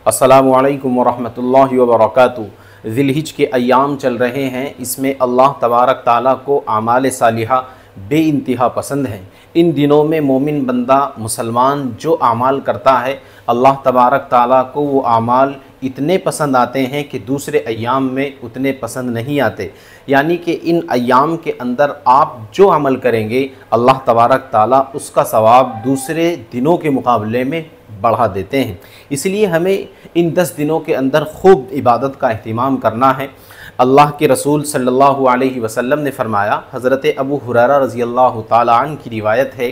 अस्सलामु अलैकुम वरहमतुल्लाहि वबरकातुहू। ज़िलहिज के अय्याम चल रहे हैं, इसमें अल्लाह तबारक ताला को आमाल सालिहा बेइंतहा पसंद हैं। इन दिनों में मोमिन बंदा मुसलमान जो आमाल करता है, अल्लाह तबारक ताला को वो आमाल इतने पसंद आते हैं कि दूसरे अय्याम में उतने पसंद नहीं आते। यानी कि इन अय्याम के अंदर आप जो अमल करेंगे, अल्लाह तबारक ताला उसका सवाब दूसरे दिनों के मुकाबले में बढ़ा देते हैं। इसलिए हमें इन 10 दिनों के अंदर खूब इबादत का अहतमाम करना है। अल्लाह के रसूल सल्लल्लाहु अलैहि वसल्लम ने फरमाया, हज़रत अबू हुरैरा रज़ी अल्लाह ताला अन्हु की रिवायत है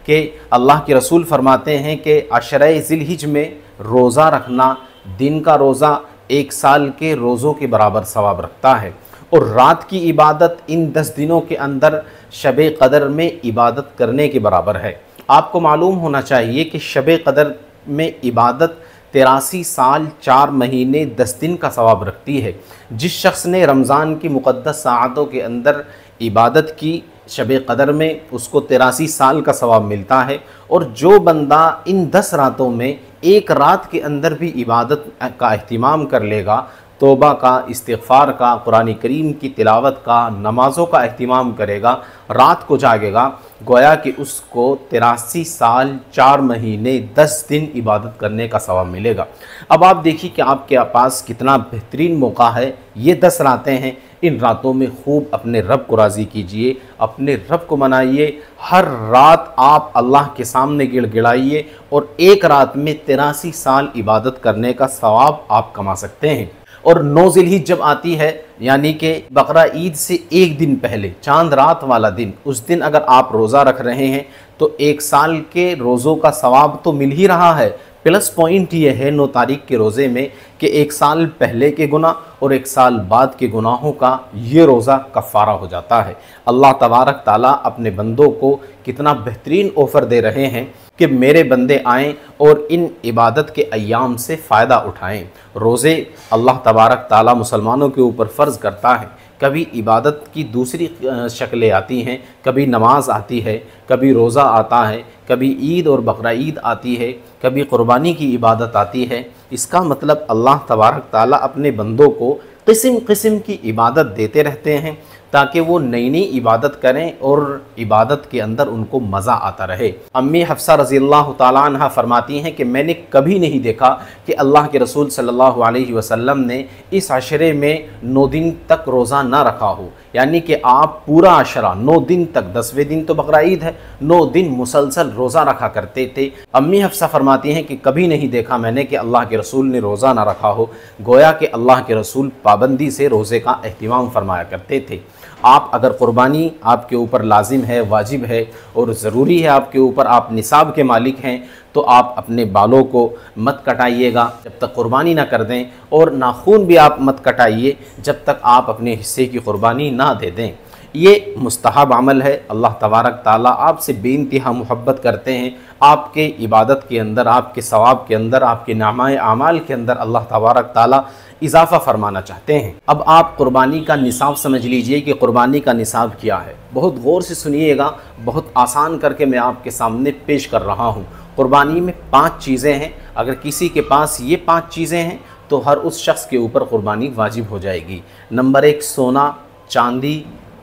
कि अल्लाह के रसूल फरमाते हैं कि अशरे ज़िलहिज में रोज़ा रखना दिन का रोज़ा 1 साल के रोज़ों के बराबर सवाब रखता है, और रात की इबादत इन 10 दिनों के अंदर शब क़दर में इबादत करने के बराबर है। आपको मालूम होना चाहिए कि शब क़दर में इबादत 83 साल 4 महीने 10 दिन का सवाब रखती है। जिस शख्स ने रमज़ान की मुक़द्दस साअतों के अंदर इबादत की शब क़दर में, उसको 83 साल का सवाब मिलता है। और जो बंदा इन 10 रातों में एक रात के अंदर भी इबादत का अहतमाम कर लेगा, तौबा का, इस्तिग़फ़ार का, कुरान करीम की तिलावत का, नमाज़ों का अहतमाम करेगा, रात को जागेगा, गोया कि उसको 83 साल 4 महीने 10 दिन इबादत करने का सवाब मिलेगा। अब आप देखिए कि आपके पास कितना बेहतरीन मौका है। ये 10 रातें हैं, इन रातों में खूब अपने रब को राज़ी कीजिए, अपने रब को मनाइए। हर रात आप अल्लाह के सामने गिड़गिड़ाइए और एक रात में 83 साल इबादत करने का सवाब आप कमा सकते हैं। और 9 ज़िलहिज जब आती है, यानी कि बकरा ईद से एक दिन पहले, चांद रात वाला दिन, उस दिन अगर आप रोज़ा रख रहे हैं तो 1 साल के रोज़ों का सवाब तो मिल ही रहा है। प्लस पॉइंट ये है 9 तारीख के रोज़े में कि 1 साल पहले के गुनाह और 1 साल बाद के गुनाहों का ये रोज़ा कफ़ारा हो जाता है। अल्लाह तबारक ताला अपने बंदों को कितना बेहतरीन ऑफ़र दे रहे हैं कि मेरे बंदे आएँ और इन इबादत के अय्याम से फ़ायदा उठाएँ। रोज़े अल्लाह तबारक ताला मुसलमानों के ऊपर फ़र्ज़ करता है। कभी इबादत की दूसरी शक्लें आती हैं, कभी नमाज आती है, कभी रोज़ा आता है, कभी ईद और बकरा ईद आती है, कभी क़ुरबानी की इबादत आती है। इसका मतलब अल्लाह तबारक ताला अपने बंदों को किस्म किस्म की इबादत देते रहते हैं ताकि वो नई नई इबादत करें और इबादत के अंदर उनको मज़ा आता रहे। अम्मी हफ्सा रज़ी अल्लाह ताला अन्हा फरमाती हैं कि मैंने कभी नहीं देखा कि अल्लाह के रसूल सल्लल्लाहु अलैहि वसल्लम ने इस अशरे में 9 दिन तक रोज़ा ना रखा हो। यानी कि आप पूरा अशरा 9 दिन तक, 10वें दिन तो बकरा ईद है, 9 दिन मुसलसल रोज़ा रखा करते थे। अम्मी हफ्सा फरमाती हैं कि कभी नहीं देखा मैंने कि अल्लाह के रसूल ने रोज़ा ना रखा हो। गोया कि अल्लाह के रसूल पाबंदी से रोज़े का अहतमाम फरमाया करते थे। आप अगर क़ुरबानी आपके ऊपर लाजिम है, वाजिब है और ज़रूरी है आपके ऊपर, आप निसाब के मालिक हैं, तो आप अपने बालों को मत कटाइएगा जब तक क़ुरबानी ना कर दें, और नाखून भी आप मत कटाइए जब तक आप अपने हिस्से की क़ुरबानी ना दे दें। ये मुस्तहब अमल है। अल्लाह तबारक ताला आपसे बेइंतहा मोहब्बत करते हैं। आपके इबादत के अंदर, आपके सवाब के अंदर, आपके नामाए आमाल के अंदर अल्लाह तबारक ताला इजाफ़ा फरमाना चाहते हैं। अब आप क़ुरबानी का निसाब समझ लीजिए कि क़ुरबानी का निसाब क्या है। बहुत गौर से सुनिएगा, बहुत आसान करके मैं आपके सामने पेश कर रहा हूँ। क़ुरबानी में 5 चीज़ें हैं। अगर किसी के पास ये 5 चीज़ें हैं तो हर उस शख्स के ऊपर क़ुरबानी वाजिब हो जाएगी। नंबर 1 सोना, चांदी,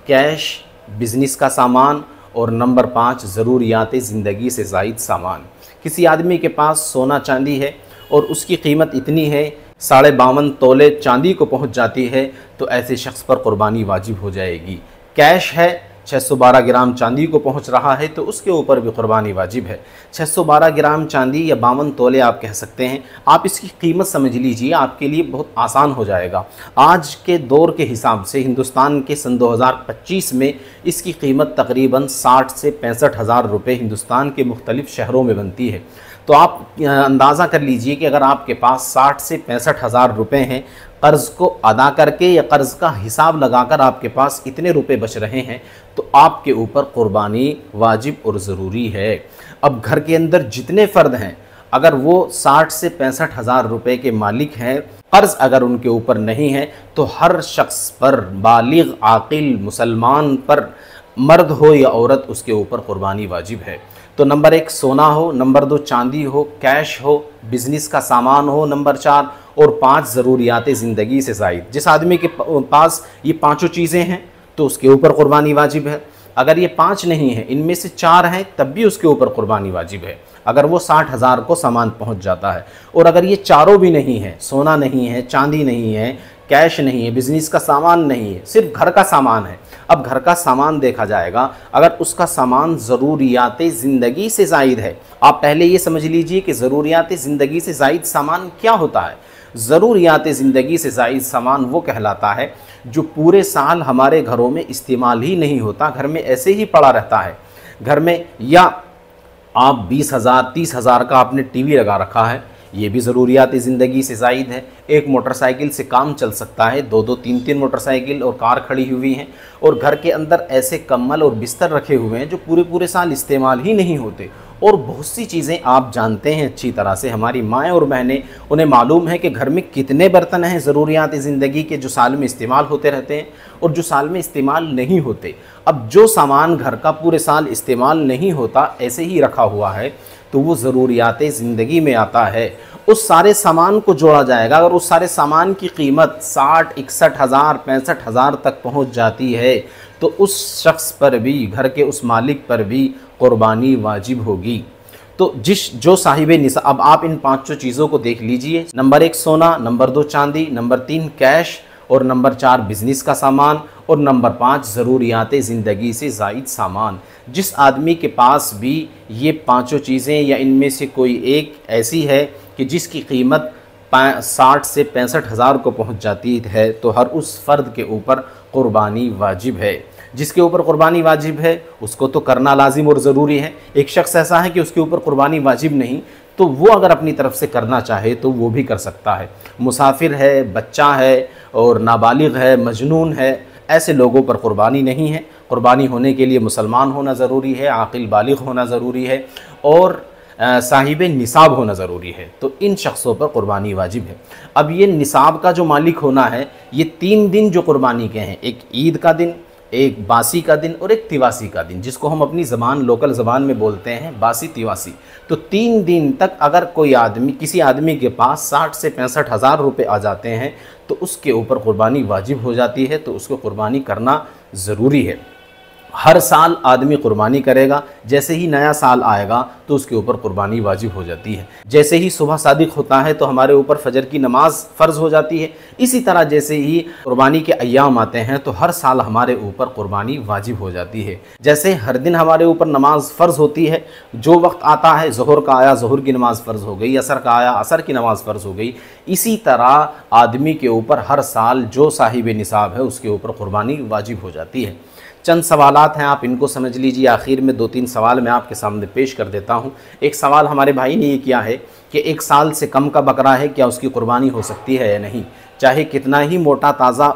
कैश, बिज़नेस का सामान, और नंबर 5 ज़रूरियात ज़िंदगी से ज़ायद सामान। किसी आदमी के पास सोना चांदी है और उसकी कीमत इतनी है 52.5 तोले चांदी को पहुंच जाती है, तो ऐसे शख्स पर क़ुरबानी वाजिब हो जाएगी। कैश है, 612 ग्राम चांदी को पहुंच रहा है, तो उसके ऊपर भी क़ुरबानी वाजिब है। 612 ग्राम चांदी या 52 तोले आप कह सकते हैं। आप इसकी कीमत समझ लीजिए, आपके लिए बहुत आसान हो जाएगा। आज के दौर के हिसाब से हिंदुस्तान के सन 2025 में इसकी कीमत तकरीबन 60 से 65 हज़ार रुपये हिंदुस्तान के मुख्तलिफ़ शहरों में बनती है। तो आप अंदाज़ा कर लीजिए कि अगर आपके पास 60 से 65 हज़ार रुपये हैं, कर्ज़ को अदा करके या कर्ज़ का हिसाब लगाकर आपके पास इतने रुपए बच रहे हैं, तो आपके ऊपर क़ुरबानी वाजिब और ज़रूरी है। अब घर के अंदर जितने फ़र्द हैं, अगर वो 60 से 65 हज़ार रुपये के मालिक हैं, कर्ज़ अगर उनके ऊपर नहीं है, तो हर शख्स पर, बालिग़ आक़िल मुसलमान पर, मर्द हो या औरत, उसके ऊपर क़ुरबानी वाजिब है। तो नंबर 1 सोना हो, नंबर 2 चांदी हो, कैश हो, बिजनेस का सामान हो, नंबर 4 और 5 ज़रूरियात ज़िंदगी से ज़ायद। जिस आदमी के पास ये पाँचों चीज़ें हैं तो उसके ऊपर कुर्बानी वाजिब है। अगर ये 5 नहीं है, इनमें से 4 हैं, तब भी उसके ऊपर कुर्बानी वाजिब है, अगर वो 60,000 को सामान पहुंच जाता है। और अगर ये चारों भी नहीं है, सोना नहीं है, चांदी नहीं है, कैश नहीं है, बिजनेस का सामान नहीं है, सिर्फ घर का सामान है। अब घर का सामान देखा जाएगा, अगर उसका सामान ज़रूरियात ज़िंदगी से ज़ायद है। आप पहले ये समझ लीजिए कि ज़रूरियात ज़िंदगी से ज़ायद सामान क्या होता है। ज़रूरियात ज़िंदगी से ज़ायद सामान वो कहलाता है जो पूरे साल हमारे घरों में इस्तेमाल ही नहीं होता, घर में ऐसे ही पड़ा रहता है। घर में या आप 20,000 30,000 का आपने टीवी लगा रखा है, ये भी ज़रूरियात ज़िंदगी से ज़ायद है। एक मोटरसाइकिल से काम चल सकता है, 2-2 3-3 मोटरसाइकिल और कार खड़ी हुई हैं, और घर के अंदर ऐसे कम्बल और बिस्तर रखे हुए हैं जो पूरे पूरे साल इस्तेमाल ही नहीं होते। और बहुत सी चीज़ें आप जानते हैं अच्छी तरह से, हमारी माएँ और बहनें, उन्हें मालूम है कि घर में कितने बर्तन हैं ज़रूरियात ज़िंदगी के जो साल में इस्तेमाल होते रहते हैं और जो साल में इस्तेमाल नहीं होते। अब जो सामान घर का पूरे साल इस्तेमाल नहीं होता, ऐसे ही रखा हुआ है, तो वो ज़रूरियात ज़िंदगी में आता है। उस सारे सामान को जोड़ा जाएगा, अगर उस सारे सामान की कीमत 60, 61,000, 65,000 तक पहुंच जाती है, तो उस शख्स पर भी, घर के उस मालिक पर भी कुर्बानी वाजिब होगी। तो जो साहिब निसाब, अब आप इन 5 चीज़ों को देख लीजिए, नंबर 1 सोना, नंबर 2 चांदी, नंबर 3 कैश, और नंबर 4 बिजनेस का सामान, और नंबर 5 ज़रूरियात ज़िंदगी से ज़ायद सामान। जिस आदमी के पास भी ये 5 चीज़ें या इनमें से कोई एक ऐसी है कि जिसकी कीमत 60 से 65,000 को पहुंच जाती है, तो हर उस फ़र्द के ऊपर कुर्बानी वाजिब है। जिसके ऊपर कुर्बानी वाजिब है उसको तो करना लाजिम और ज़रूरी है। एक शख्स ऐसा है कि उसके ऊपर कुर्बानी वाजिब नहीं, तो वो अगर अपनी तरफ से करना चाहे तो वो भी कर सकता है। मुसाफिर है, बच्चा है और नाबालिग है, मजनून है, ऐसे लोगों पर कुर्बानी नहीं है। कुर्बानी होने के लिए मुसलमान होना ज़रूरी है, आकिल बालिग होना ज़रूरी है, और साहिब निसाब होना ज़रूरी है। तो इन शख्सों पर कुर्बानी वाजिब है। अब ये निसाब का जो मालिक होना है, ये 3 दिन जो कुर्बानी के हैं, एक ईद का दिन, एक बासी का दिन और एक तिवासी का दिन, जिसको हम अपनी ज़बान, लोकल ज़बान में बोलते हैं बासी तिवासी। तो 3 दिन तक अगर कोई आदमी, किसी आदमी के पास 60 से 65,000 रुपये आ जाते हैं, तो उसके ऊपर कुर्बानी वाजिब हो जाती है, तो उसको कुर्बानी करना ज़रूरी है। हर साल आदमी कुर्बानी करेगा, जैसे ही नया साल आएगा तो उसके ऊपर कुर्बानी वाजिब हो जाती है। जैसे ही सुबह सादिक होता है तो हमारे ऊपर फजर की नमाज फ़र्ज़ हो जाती है। इसी तरह जैसे ही कुर्बानी के अय्याम आते हैं तो हर साल हमारे ऊपर कुर्बानी वाजिब हो जाती है। जैसे हर दिन हमारे ऊपर नमाज फ़र्ज़ होती है, जो वक्त आता है, ज़ोहर का आया ज़ोहर की नमाज़ फ़र्ज़ हो गई, असर का आया असर की नमाज़ फ़र्ज़ हो गई, इसी तरह आदमी के ऊपर हर साल जो साहिब निसाब है उसके ऊपर कुर्बानी वाजिब हो जाती है। चंद सवालात हैं, आप इनको समझ लीजिए। आखिर में 2-3 सवाल मैं आपके सामने पेश कर देता हूं। एक सवाल हमारे भाई ने ये किया है कि 1 साल से कम का बकरा है, क्या उसकी कुर्बानी हो सकती है या नहीं। चाहे कितना ही मोटा ताज़ा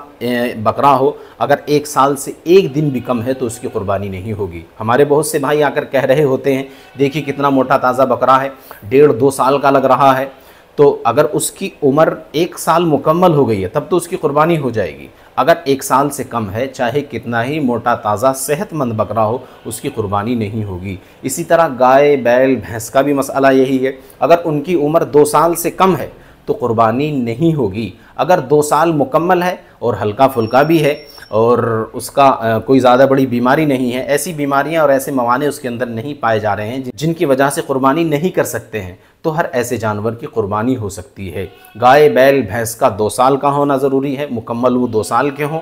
बकरा हो, अगर 1 साल से 1 दिन भी कम है तो उसकी कुर्बानी नहीं होगी। हमारे बहुत से भाई आकर कह रहे होते हैं, देखिए कितना मोटा ताज़ा बकरा है, 1.5-2 साल का लग रहा है, तो अगर उसकी उम्र 1 साल मुकम्मल हो गई है तब तो उसकी कुर्बानी हो जाएगी। अगर 1 साल से कम है, चाहे कितना ही मोटा ताज़ा सेहतमंद बकरा हो, उसकी कुर्बानी नहीं होगी। इसी तरह गाय, बैल, भैंस का भी मसला यही है। अगर उनकी उम्र 2 साल से कम है तो कुर्बानी नहीं होगी। अगर 2 साल मुकम्मल है और हल्का फुल्का भी है और उसका कोई ज़्यादा बड़ी बीमारी नहीं है, ऐसी बीमारियां और ऐसे मवाने उसके अंदर नहीं पाए जा रहे हैं जिनकी वजह से कुर्बानी नहीं कर सकते हैं, तो हर ऐसे जानवर की कुर्बानी हो सकती है। गाय, बैल, भैंस का 2 साल का होना ज़रूरी है, मुकम्मल वो 2 साल के हों,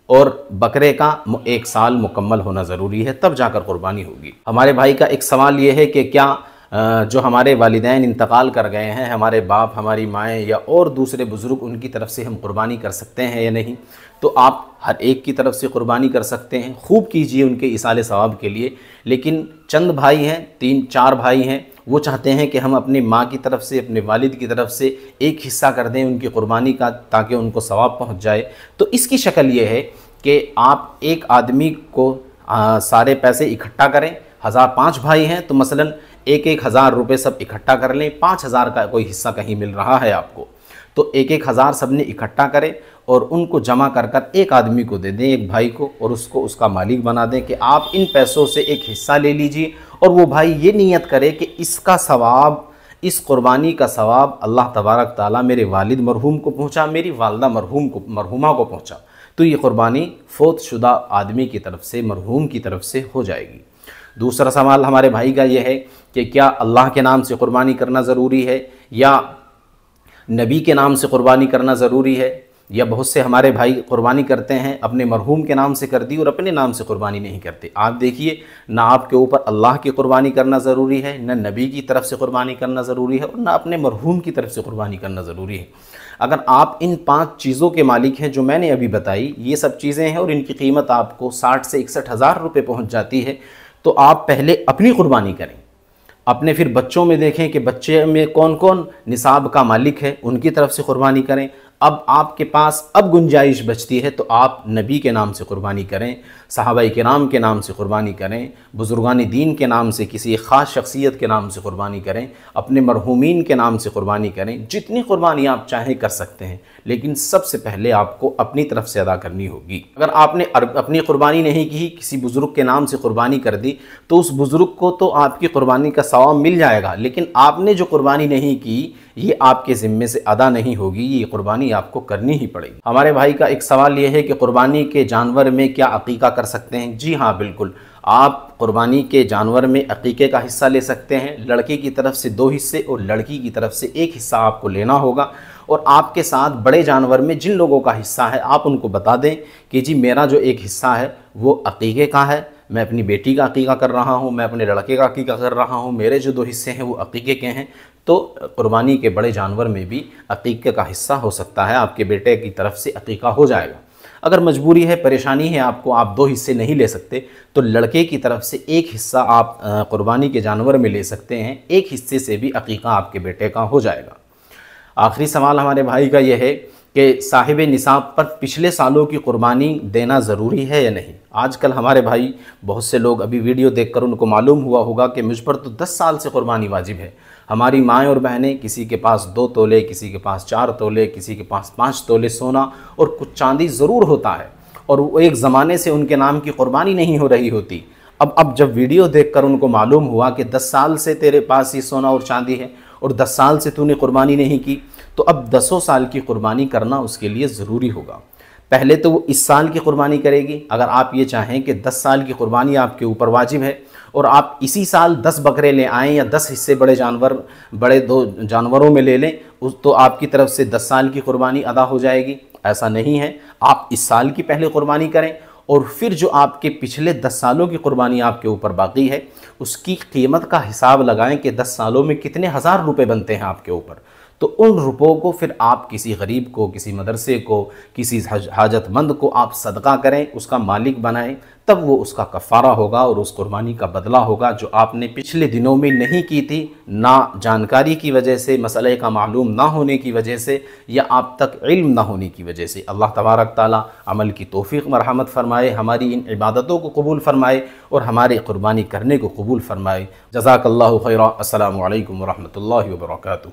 और बकरे का 1 साल मुकम्मल होना ज़रूरी है, तब जाकर कुर्बानी होगी। हमारे भाई का एक सवाल ये है कि क्या जो हमारे वालिदैन इंतकाल कर गए हैं, हमारे बाप, हमारी माएँ या और दूसरे बुज़ुर्ग, उनकी तरफ से हम कुर्बानी कर सकते हैं या नहीं। तो आप हर एक की तरफ से कुर्बानी कर सकते हैं, खूब कीजिए उनके इसाले सवाब के लिए। लेकिन चंद भाई हैं, 3-4 भाई हैं, वो चाहते हैं कि हम अपनी माँ की तरफ से, अपने वालिद की तरफ से एक हिस्सा कर दें उनकी कुर्बानी का, ताकि उनको सवाब पहुँच जाए। तो इसकी शक्ल ये है कि आप एक आदमी को सारे पैसे इकट्ठा करें। 5 भाई हैं तो मसलन 1-1 हज़ार रुपये सब इकट्ठा कर लें। 5,000 का कोई हिस्सा कहीं मिल रहा है आपको, तो एक एक हज़ार सब ने इकट्ठा करें और उनको जमा कर कर एक आदमी को दे दें, एक भाई को, और उसको उसका मालिक बना दें कि आप इन पैसों से एक हिस्सा ले लीजिए। और वो भाई ये नियत करे कि इसका सवाब, इस कुर्बानी का सवाब अल्लाह तबारक ताला मेरे वालिद मरहूम को पहुँचा, मेरी वालदा मरहूमा को पहुँचा। तो ये कुर्बानी फ़ौत शुदा आदमी की तरफ से, मरहूम की तरफ से हो जाएगी। दूसरा सवाल हमारे भाई का यह है कि क्या अल्लाह के नाम से कुर्बानी करना ज़रूरी है या नबी के नाम से कुर्बानी करना ज़रूरी है? या बहुत से हमारे भाई कुर्बानी करते हैं अपने मरहूम के नाम से कर दी और अपने नाम से कुर्बानी नहीं करते। आप देखिए, ना आपके ऊपर अल्लाह की कुर्बानी करना ज़रूरी है, न नबी की तरफ से कुर्बानी करना ज़रूरी है, और ना अपने मरहूम की तरफ से कुर्बानी करना ज़रूरी है। अगर आप इन 5 चीज़ों के मालिक हैं जो मैंने अभी बताई, ये सब चीज़ें हैं और इनकी कीमत आपको 60 से 61 हज़ार रुपये पहुँच जाती है, तो आप पहले अपनी कुर्बानी करें। अपने फिर बच्चों में देखें कि बच्चे में कौन कौन निसाब का मालिक है, उनकी तरफ से कुर्बानी करें। अब आपके पास अब गुंजाइश बचती है तो आप नबी के नाम से कुर्बानी करें, सहाबाए किराम के नाम से कुर्बानी करें, बुजुर्गान दीन के नाम से, किसी ख़ास शख्सियत के नाम से कुर्बानी करें, अपने मरहूमीन के नाम से कुर्बानी करें। जितनी कुर्बानी आप चाहें कर सकते हैं, लेकिन सबसे पहले आपको अपनी तरफ से अदा करनी होगी। अगर आपने अपनी कुर्बानी नहीं की, किसी बुज़ुर्ग के नाम से कुर्बानी कर दी, तो उस बुज़ुर्ग को तो आपकी कुर्बानी का सवाब मिल जाएगा, लेकिन आपने जो कुर्बानी नहीं की ये आपके ज़िम्मे से अदा नहीं होगी, ये कुर्बानी आपको करनी ही पड़ेगी। हमारे भाई का एक सवाल ये है कि कुर्बानी के जानवर में क्या अकीका कर सकते हैं? जी हाँ, बिल्कुल। आप कुर्बानी के जानवर में अकीके का हिस्सा ले सकते हैं। लड़के की तरफ से 2 हिस्से और लड़की की तरफ से 1 हिस्सा आपको लेना होगा। और आपके साथ बड़े जानवर में जिन लोगों का हिस्सा है, आप उनको बता दें कि जी मेरा जो एक हिस्सा है वो अकीके का है, मैं अपनी बेटी का अकीका कर रहा हूँ, मैं अपने लड़के का अकीका कर रहा हूँ, मेरे जो 2 हिस्से हैं वो अकीके के हैं। तो कुर्बानी के बड़े जानवर में भी अकीके का हिस्सा हो सकता है, आपके बेटे की तरफ से अकीका हो जाएगा। अगर मजबूरी है, परेशानी है आपको, आप 2 हिस्से नहीं ले सकते, तो लड़के की तरफ से 1 हिस्सा आप कुर्बानी के जानवर में ले सकते हैं। 1 हिस्से से भी अकीका आपके बेटे का हो जाएगा। आखिरी सवाल हमारे भाई का यह है कि साहिब निसाब पर पिछले सालों की कुर्बानी देना ज़रूरी है या नहीं? आजकल हमारे भाई बहुत से लोग अभी वीडियो देखकर उनको मालूम हुआ होगा कि मुझ पर तो 10 साल से कुर्बानी वाजिब है। हमारी माएँ और बहनें, किसी के पास 2 तोले, किसी के पास 4 तोले, किसी के पास 5 तोले सोना और कुछ चांदी ज़रूर होता है, और वो एक ज़माने से उनके नाम की कुर्बानी नहीं हो रही होती। अब जब वीडियो देखकर उनको मालूम हुआ कि 10 साल से तेरे पास ये सोना और चांदी है और 10 साल से तूने कुर्बानी नहीं की, तो अब 10 साल की कुर्बानी करना उसके लिए ज़रूरी होगा। पहले तो वो इस साल की कुर्बानी करेगी। अगर आप ये चाहें कि 10 साल की कुर्बानी आपके ऊपर वाजिब है और आप इसी साल 10 बकरे ले आएँ या 10 हिस्से बड़े 2 जानवरों में ले लें, तो आपकी तरफ से 10 साल की कुर्बानी अदा हो जाएगी। ऐसा नहीं है, आप इस साल की पहले कुर्बानी करें और फिर जो आपके पिछले 10 सालों की कुर्बानी आपके ऊपर बाकी है उसकी कीमत का हिसाब लगाएं कि 10 सालों में कितने हज़ार रुपये बनते हैं आपके ऊपर। तो उन रुपयों को फिर आप किसी गरीब को, किसी मदरसे को, किसी हाजतमंद को आप सदका करें, उसका मालिक बनाएं, तब वो उसका कफ़ारा होगा और उस कुर्बानी का बदला होगा जो आपने पिछले दिनों में नहीं की थी, ना जानकारी की वजह से, मसले का मालूम ना होने की वजह से, या आप तक इल्म ना होने की वजह से। अल्लाह तबारक ताला अमल की तौफीक मरहमत फ़रमाए, हमारी इन इबादतों को कबूल फ़रमाए और हमारे कुर्बानी करने को कबूल फ़रमाए। जज़ाकल्लाहु खैरा। अस्सलामु अलैकुम व रहमतुल्लाहि व बरकातुहू।